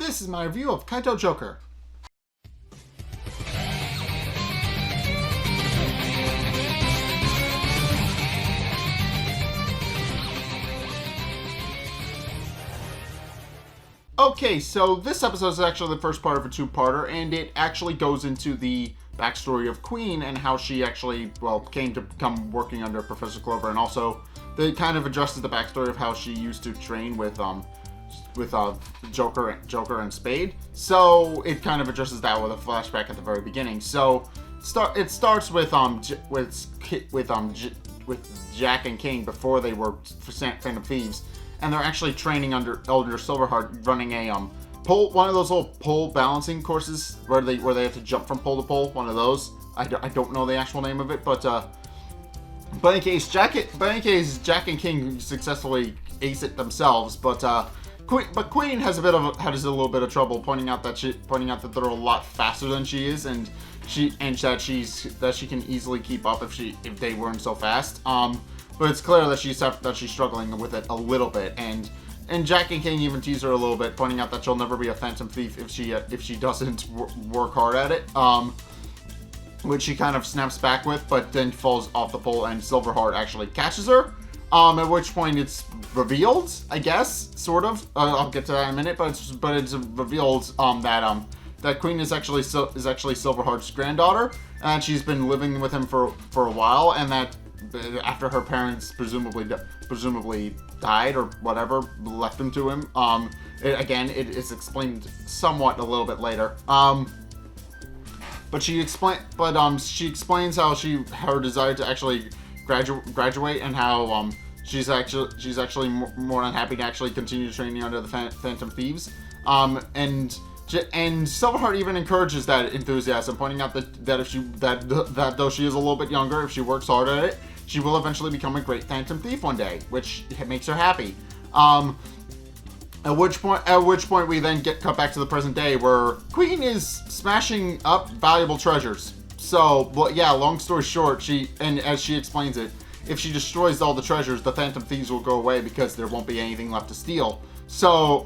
this is my review of Kaitou Joker. Okay, so this episode is actually the first part of a two-parter, and it actually goes into the backstory of Queen and how she actually, came to become working under Professor Clover, and also it kind of addresses the backstory of how she used to train with Joker and Spade. So it kind of addresses that with a flashback at the very beginning. So it starts with Jack and King before they were Phantom Thieves. And they're actually training under Elder Silverheart, running a one of those little pole balancing courses where they have to jump from pole to pole. One of those. I don't know the actual name of it, but in any case, Jack and King successfully ace it themselves. But Queen has a little bit of trouble pointing out that they're a lot faster than she is, and that she can easily keep up if they weren't so fast. But it's clear that she's struggling with it a little bit, and Jack and King even tease her a little bit, pointing out that she'll never be a Phantom Thief if she doesn't work hard at it. Which she kind of snaps back with, but then falls off the pole, and Silverheart actually catches her. At which point it's revealed, I guess, sort of. I'll get to that in a minute, but it's revealed that Queen is actually Silverheart's granddaughter, and she's been living with him for a while, and that after her parents presumably died or whatever, left them to him. It is explained somewhat a little bit later. But she explains how her desire to actually graduate, and how she's actually more than happy to actually continue training under the Phantom Thieves. And Silverheart even encourages that enthusiasm, pointing out that though she is a little bit younger, if she works hard at it, she will eventually become a great Phantom Thief one day, which makes her happy. At which point we then cut back to the present day, where Queen is smashing up valuable treasures. So, long story short, as she explains it, if she destroys all the treasures, the Phantom Thieves will go away because there won't be anything left to steal. So,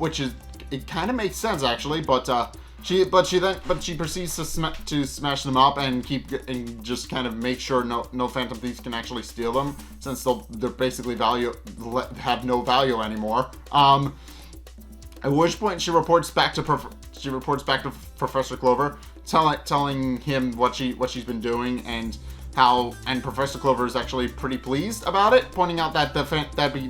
it kind of makes sense actually, but she proceeds to smash them up and just kind of make sure no Phantom Thieves can actually steal them, since they're basically have no value anymore. At which point she reports back to Professor Clover, telling him what she's been doing, and Professor Clover is actually pretty pleased about it, pointing out that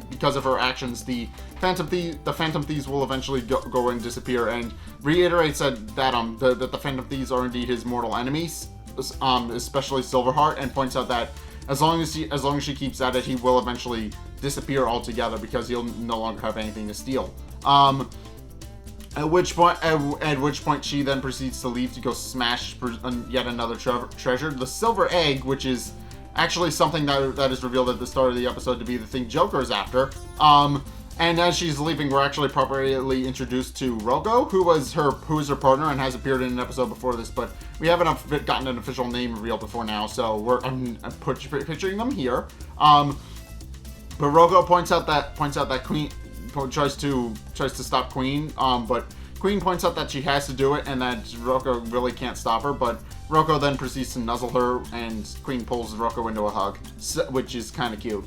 because of her actions, the Phantom Thieves will eventually go and disappear, and reiterates that the Phantom Thieves are indeed his mortal enemies, especially Silverheart, and points out that as long as she keeps at it, he will eventually disappear altogether because he'll no longer have anything to steal. At which point she then proceeds to leave to go smash yet another treasure, the silver egg, which is actually something that is revealed at the start of the episode to be the thing Joker is after. And as she's leaving, we're actually appropriately introduced to Rocco, who is her partner and has appeared in an episode before this, but we haven't gotten an official name revealed before now, so I'm picturing them here. But Rocco points out that Queen tries to stop Queen, but Queen points out that she has to do it and that Rocco really can't stop her, but Rocco then proceeds to nuzzle her, and Queen pulls Rocco into a hug, which is kind of cute.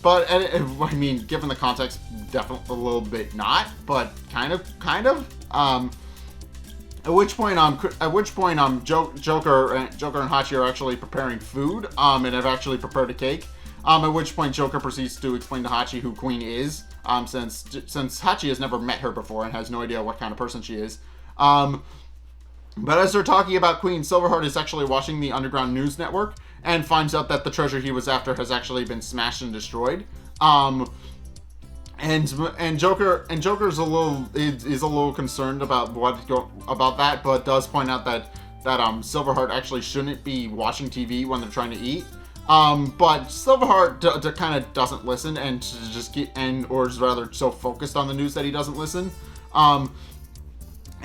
But I mean, given the context, definitely a little bit not, but kind of. At which point, Joker and Hachi are actually preparing food, and have actually prepared a cake. At which point, Joker proceeds to explain to Hachi who Queen is, since Hachi has never met her before and has no idea what kind of person she is. But as they're talking about Queen, Silverheart is actually watching the Underground News Network and finds out that the treasure he was after has actually been smashed and destroyed. And Joker is a little concerned about that, but does point out that Silverheart actually shouldn't be watching TV when they're trying to eat. But Silverheart kind of doesn't listen, or is rather so focused on the news that he doesn't listen.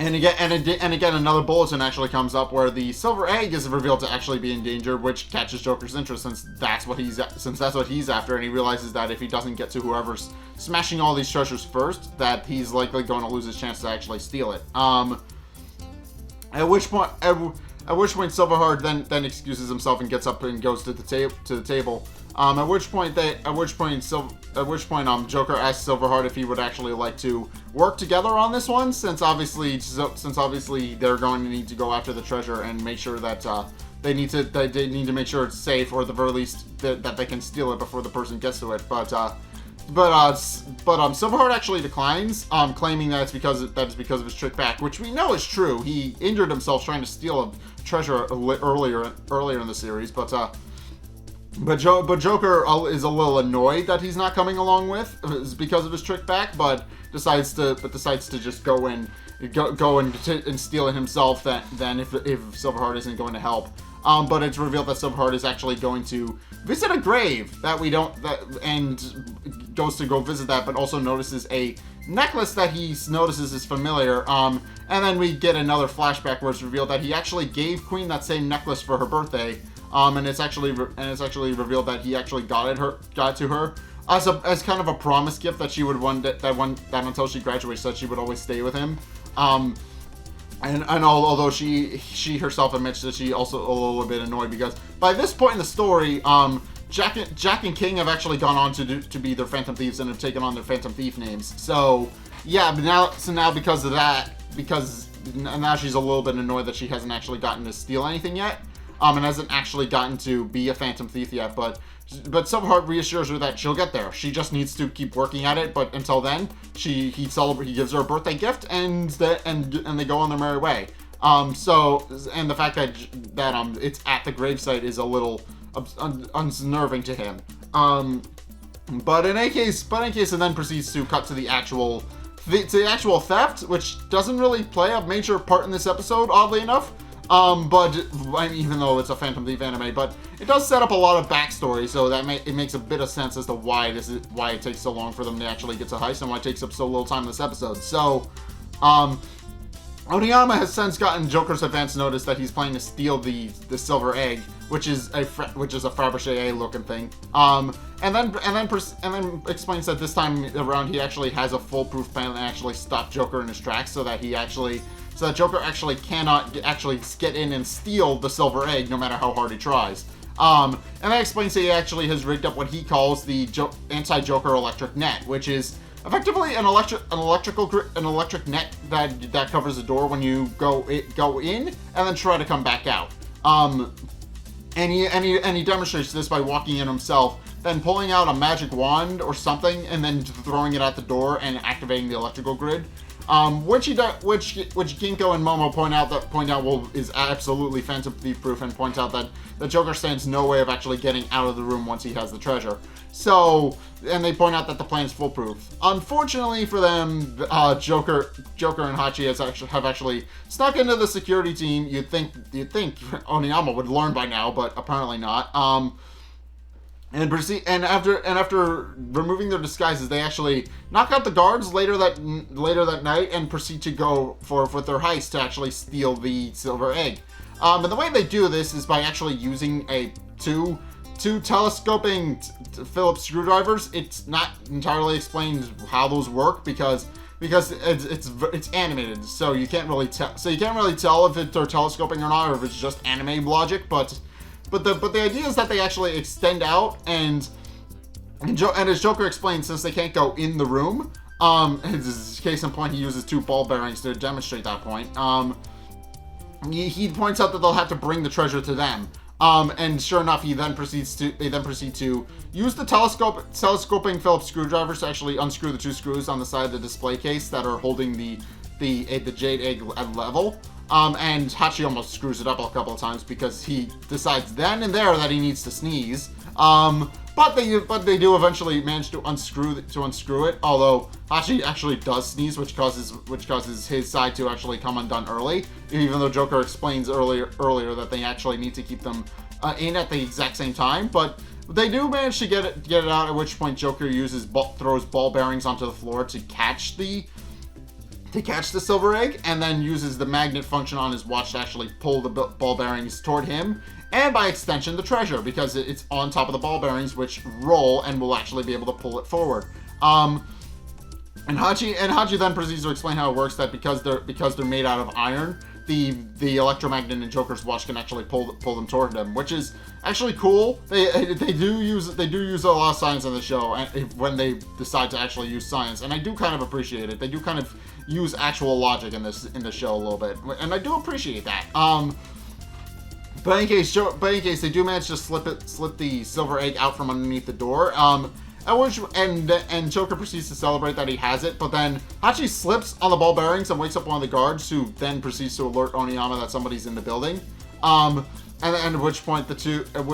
And again, another bulletin actually comes up where the silver egg is revealed to actually be in danger, which catches Joker's interest since that's what he's after, and he realizes that if he doesn't get to whoever's smashing all these treasures first, that he's likely going to lose his chance to actually steal it. At which point Silverheart then excuses himself and gets up and goes to the table. At which point Joker asks Silverheart if he would actually like to work together on this one, since obviously they're going to need to go after the treasure and make sure that they need to make sure it's safe, or at the very least that they can steal it before the person gets to it. But Silverheart actually declines, claiming that it's because of his trick back, which we know is true. He injured himself trying to steal a treasure earlier in the series, but Joker is a little annoyed that he's not coming along with because of his trick back, but decides to just go and steal it himself. Then if Silverheart isn't going to help. But it's revealed that Silverheart is actually going to visit a grave and goes to go visit that, but also notices a necklace that he notices is familiar. And then we get another flashback where it's revealed that he actually gave Queen that same necklace for her birthday. And it's actually revealed that he actually got it to her as kind of a promise gift that she would that until she graduates that she would always stay with him. And although she herself admits that she also a little bit annoyed because by this point in the story, Jack and King have actually gone on to be their Phantom Thieves and have taken on their Phantom Thief names. So yeah, but now because of that, now she's a little bit annoyed that she hasn't actually gotten to steal anything yet, and hasn't actually gotten to be a Phantom Thief yet. But Silverheart reassures her that she'll get there. She just needs to keep working at it. But until then, he gives her a birthday gift, and they go on their merry way. And the fact that it's at the gravesite is a little unnerving to him. But in any case, it then proceeds to cut to the actual theft, which doesn't really play a major part in this episode, oddly enough. But even though it's a Phantom Thief anime, but it does set up a lot of backstory, so that it makes a bit of sense as to why it takes so long for them to actually get to heist and why it takes up so little time in this episode. So, Oniyama has since gotten Joker's advance notice that he's planning to steal the silver egg, which is a Fabergé looking thing. And then explains that this time around he actually has a foolproof plan that actually stop Joker in his tracks, so that Joker actually cannot get in and steal the silver egg no matter how hard he tries. And that explains that he actually has rigged up what he calls the anti-Joker electric net, which is effectively an electric net that covers the door when you go in and then try to come back out. And he demonstrates this by walking in himself, then pulling out a magic wand or something, and then throwing it at the door and activating the electrical grid. Which Ginkgo and Momo point out is absolutely Phantom Thief proof, and point out that the Joker stands no way of actually getting out of the room once he has the treasure. So, and they point out that the plan is foolproof. Unfortunately for them, Joker and Hachi have actually snuck into the security team. You'd think Oniyama would learn by now, but apparently not. And after removing their disguises, they actually knock out the guards later that night and proceed to go with their heist to actually steal the silver egg. And the way they do this is by actually using two telescoping Phillips screwdrivers. It's not entirely explained how those work because it's animated, so you can't really tell. So you can't really tell if they're telescoping or not, or if it's just anime logic, But the idea is that they actually extend out, and as Joker explains, since they can't go in the room, his case in point, he uses two ball bearings to demonstrate that point. He points out that they'll have to bring the treasure to them. And sure enough, they then proceed to use the telescoping Phillips screwdrivers to actually unscrew the two screws on the side of the display case that are holding the jade egg at level. And Hachi almost screws it up a couple of times because he decides then and there that he needs to sneeze. But they do eventually manage to unscrew it. Although Hachi actually does sneeze, which causes his side to actually come undone early. Even though Joker explains earlier that they actually need to keep them in at the exact same time. But they do manage to get it out. At which point Joker throws ball bearings onto the floor to catch the to catch the silver egg, and then uses the magnet function on his watch to actually pull the ball bearings toward him, and by extension the treasure, because it's on top of the ball bearings, which roll and will actually be able to pull it forward. And Hachi then proceeds to explain how it works, that because they're made out of iron, the electromagnet in Joker's watch can actually pull them toward him, which is actually cool. They do use a lot of science in the show when they decide to actually use science, and I do kind of appreciate it. They do kind of use actual logic in the show a little bit, and I do appreciate that. But in case they do manage to slip the silver egg out from underneath the door. And Joker proceeds to celebrate that he has it, but then Hachi slips on the ball bearings and wakes up one of the guards, who then proceeds to alert Oniyama that somebody's in the building. And at which point the two of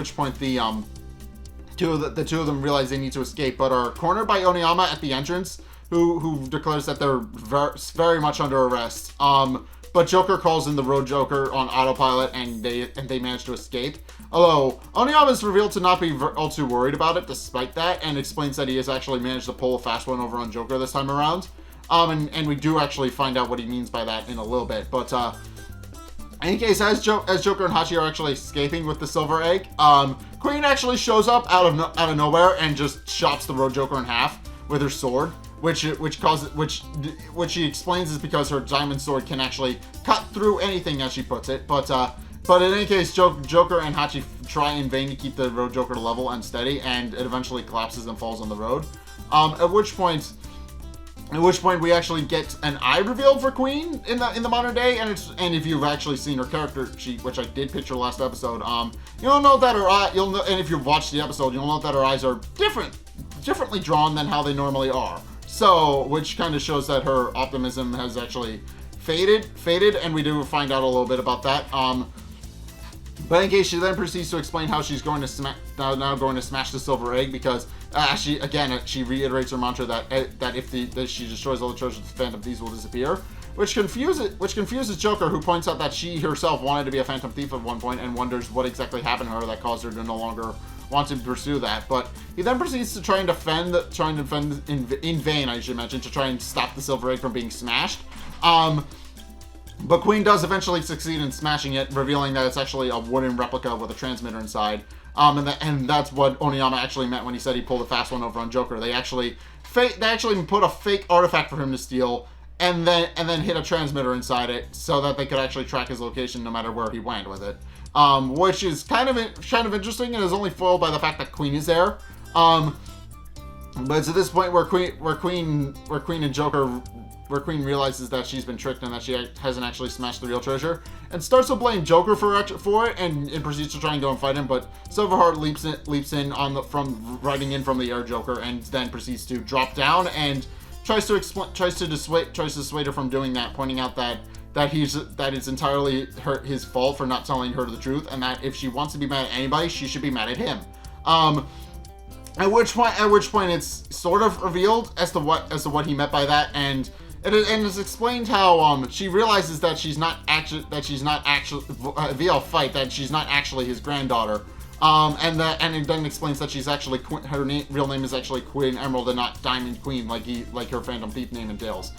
them realize they need to escape, but are cornered by Oniyama at the entrance, who declares that they're very much under arrest. But Joker calls in the Road Joker on autopilot, and they manage to escape. Although Oniyama is revealed to not be all too worried about it, despite that, and explains that he has actually managed to pull a fast one over on Joker this time around. And we do actually find out what he means by that in a little bit. But in any case, as Joker and Hachi are actually escaping with the silver egg, Queen actually shows up out of nowhere and just chops the Road Joker in half with her sword. Which she explains is because her diamond sword can actually cut through anything, as she puts it. But in any case, Joker and Hachi try in vain to keep the Road Joker level and steady, and it eventually collapses and falls on the road. At which point we actually get an eye reveal for Queen in the modern day, and if you've actually seen her character sheet, which I did picture last episode, you'll know that her eye, and if you've watched the episode, you'll know that her eyes are differently drawn than how they normally are. So, which kind of shows that her optimism has actually faded, and we do find out a little bit about that. But in case she then proceeds to explain how she's going to now going to smash the silver egg, because she reiterates her mantra that if she destroys all the treasures, the Phantom Thieves will disappear, which confuses Joker, who points out that she herself wanted to be a Phantom Thief at one point and wonders what exactly happened to her that caused her to no longer want to pursue that. But he then proceeds to try and defend in vain, I should mention, to try and stop the silver egg from being smashed. But Queen does eventually succeed in smashing it, revealing that it's actually a wooden replica with a transmitter inside. And that's what Oniyama actually meant when he said he pulled a fast one over on Joker. They actually put a fake artifact for him to steal, and then hit a transmitter inside it so that they could actually track his location no matter where he went with it. Which is kind of interesting, and is only foiled by the fact that Queen is there. But it's at this point where Queen realizes that she's been tricked and that she hasn't actually smashed the real treasure, and starts to blame Joker for it, and proceeds to try and go and fight him. But Silverheart leaps in from riding in from the air Joker, and then proceeds to drop down and tries to dissuade her from doing that, pointing out that it's entirely his fault for not telling her the truth, and that if she wants to be mad at anybody, she should be mad at him. At which point it's sort of revealed as to what he meant by that, and it's explained how she realizes that she's not actually via a fight, that she's not actually his granddaughter. And it then explains that she's actually her real name is actually Queen Emerald and not Diamond Queen, like her Phantom Thief name entails.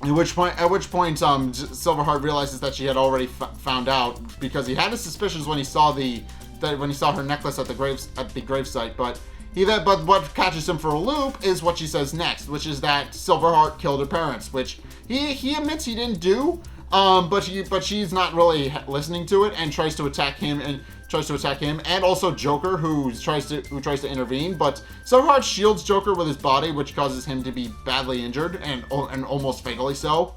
At which point, Silverheart realizes that she had already found out, because he had his suspicions when he saw her necklace at the gravesite. But what catches him for a loop is what she says next, which is that Silverheart killed her parents, which he admits he didn't do. But she's not really listening to it, and tries to attack him, and also Joker, who tries to intervene. But Silverheart shields Joker with his body, which causes him to be badly injured, and almost fatally so.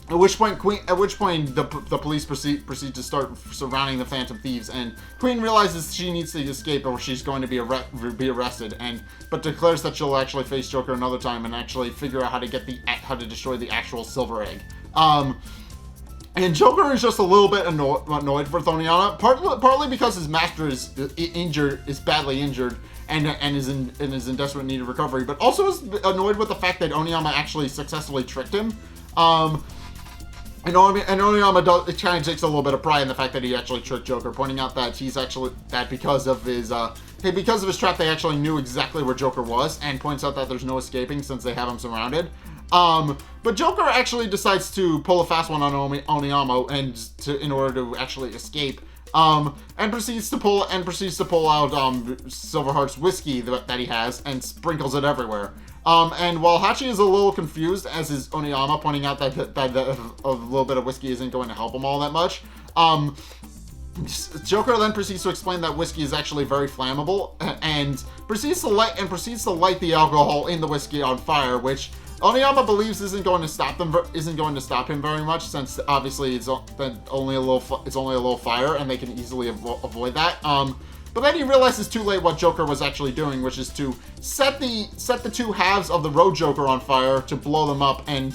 At which point the police proceed to start surrounding the Phantom Thieves, and Queen realizes she needs to escape or she's going to be arrested, but declares that she'll actually face Joker another time and actually figure out how to destroy the actual silver egg. And Joker is just a little bit annoyed with Oniyama, partly because his master is badly injured and is in desperate need of recovery, but also is annoyed with the fact that Oniyama actually successfully tricked him. And Oniyama it kind of takes a little bit of pride in the fact that he actually tricked Joker, pointing out that because of his trap, they actually knew exactly where Joker was, and points out that there's no escaping since they have him surrounded. But Joker actually decides to pull a fast one on Oniyama in order to actually escape. And proceeds to pull out Silverheart's whiskey that he has and sprinkles it everywhere. And while Hachi is a little confused, as is Oniyama, pointing out that a little bit of whiskey isn't going to help him all that much, Joker then proceeds to explain that whiskey is actually very flammable, and proceeds to light the alcohol in the whiskey on fire, which Oniyama believes isn't going to stop him very much, since obviously it's only a little fire, and they can easily avoid that. But then he realizes too late what Joker was actually doing, which is to set the two halves of the Road Joker on fire to blow them up and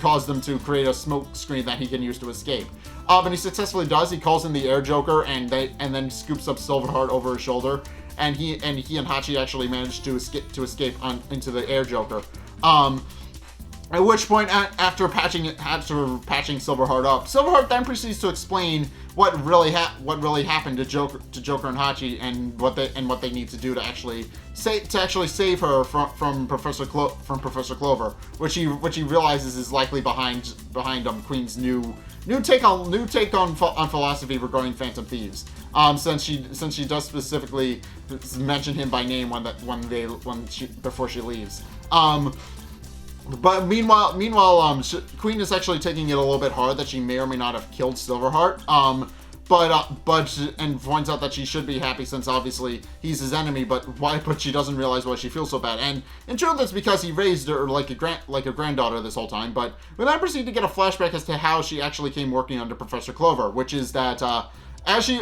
cause them to create a smoke screen that he can use to escape. And he successfully does. He calls in the Air Joker and then scoops up Silverheart over his shoulder, and he and Hachi actually manage to escape into the Air Joker. At which point, after patching Silverheart up, Silverheart then proceeds to explain what really happened to Joker and Hachi, and what they need to do to actually save her from Professor Clover, which he realizes is likely behind Queen's new take on philosophy regarding Phantom Thieves. Since she does specifically mention him by name before she leaves. But meanwhile, Queen is actually taking it a little bit hard that she may or may not have killed Silverheart. And points out that she should be happy since obviously he's his enemy. But she doesn't realize why she feels so bad. And in truth, it's because he raised her like a granddaughter this whole time. But we then proceed to get a flashback as to how she actually came working under Professor Clover, which is that as he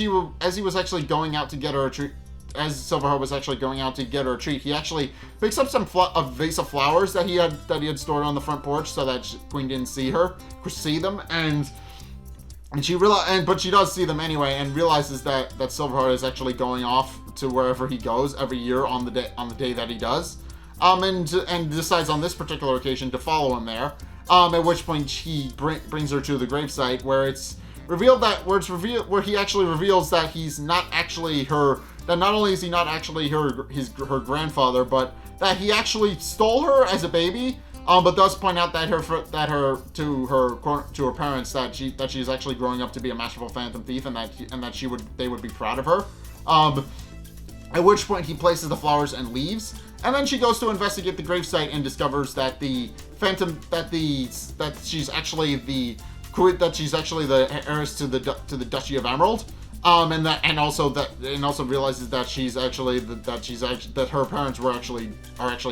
was actually going out to get her a treat. As Silverheart was actually going out to get her a treat, he actually picks up a vase of flowers that he had stored on the front porch so that Queen didn't see them, but she does see them anyway, and realizes that Silverheart is actually going off to wherever he goes every year on the day that he does, and decides on this particular occasion to follow him there. At which point he brings her to the gravesite where he actually reveals that he's not actually her. That not only is he not actually her grandfather, but that he actually stole her as a baby. But does point out that to her parents that she's actually growing up to be a masterful Phantom Thief, and that they would be proud of her. At which point he places the flowers and leaves, and then she goes to investigate the gravesite and discovers that she's actually the heiress to the Duchy of Emerald. And also realizes that that her parents are actually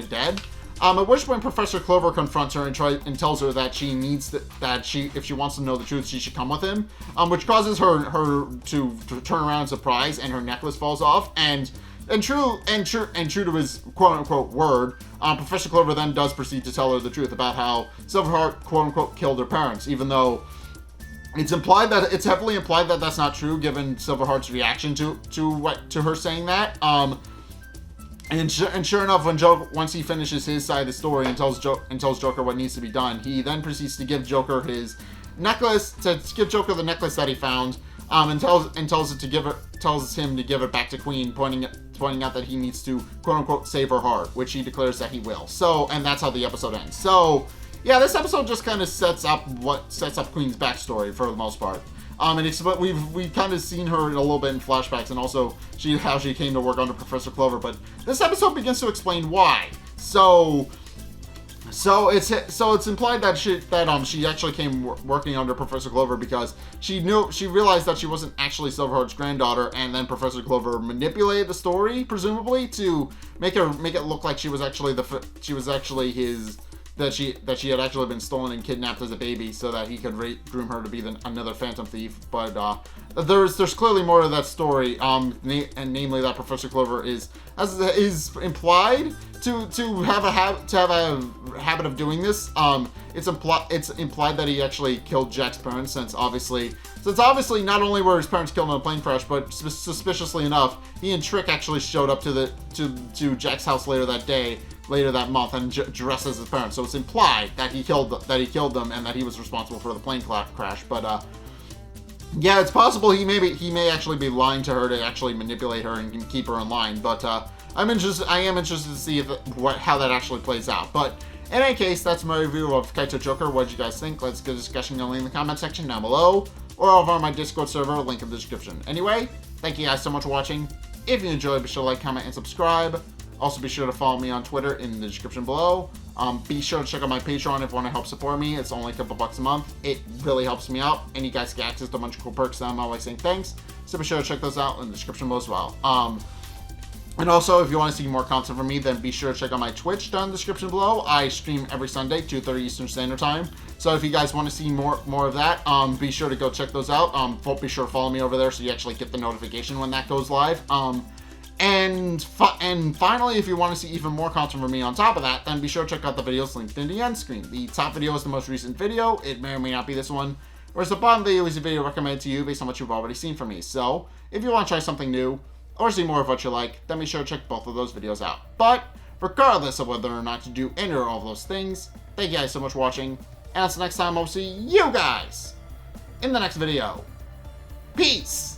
dead. At which point Professor Clover confronts her and tells her that if she wants to know the truth, she should come with him. Which causes her to turn around in surprise, and her necklace falls off. And true to his quote unquote word, Professor Clover then does proceed to tell her the truth about how Silverheart quote unquote killed her parents, even though it's heavily implied that that's not true, given Silverheart's reaction to her saying that. And sure enough, once he finishes his side of the story and tells Joker what needs to be done, he then proceeds to give Joker his necklace, the necklace that he found, and tells him to give it back to Queen, pointing out that he needs to quote unquote save her heart, which he declares that he will. So, and that's how the episode ends. So, yeah, this episode just kind of sets up Queen's backstory for the most part. But we've kind of seen her a little bit in flashbacks, and also how she came to work under Professor Clover. But this episode begins to explain why. So it's implied that she actually came working under Professor Clover because she realized that she wasn't actually Silverheart's granddaughter, and then Professor Clover manipulated the story, presumably, to make it look like she was actually his. That she had actually been stolen and kidnapped as a baby, so that he could groom her to be another Phantom Thief. But there's clearly more to that story, and namely that Professor Clover is implied to have a habit of doing this, it's implied that he actually killed Jack's parents, since obviously not only were his parents killed in a plane crash, but suspiciously enough, he and Trick actually showed up to Jack's house later that month, and dressed as his parents. So it's implied that he killed them and that he was responsible for the plane crash. But yeah, it's possible he may actually be lying to her to actually manipulate her and keep her in line. But I am interested to see how that actually plays out. But in any case, that's my review of Kaitou Joker. What did you guys think? Let's get a discussion going in the comment section down below, or over on my Discord server, link in the description. Anyway, thank you guys so much for watching. If you enjoyed, be sure to like, comment, and subscribe. Also, be sure to follow me on Twitter in the description below. Be sure to check out my Patreon if you want to help support me. It's only a couple bucks a month. It really helps me out, and you guys get access to a bunch of cool perks that I'm always saying thanks. So be sure to check those out in the description below as well. And also, if you want to see more content from me, then be sure to check out my Twitch down in the description below. I stream every Sunday, 2:30 Eastern Standard Time. So if you guys want to see more of that, be sure to go check those out. Be sure to follow me over there so you actually get the notification when that goes live. And finally, if you want to see even more content from me on top of that, then be sure to check out the videos linked in the end screen. The top video is the most recent video. It may or may not be this one. Whereas the bottom video is a video recommended to you based on what you've already seen from me. So if you want to try something new, or see more of what you like, then be sure to check both of those videos out. But regardless of whether or not to do any or all of those things, thank you guys so much for watching, and until next time, I'll see you guys in the next video. Peace!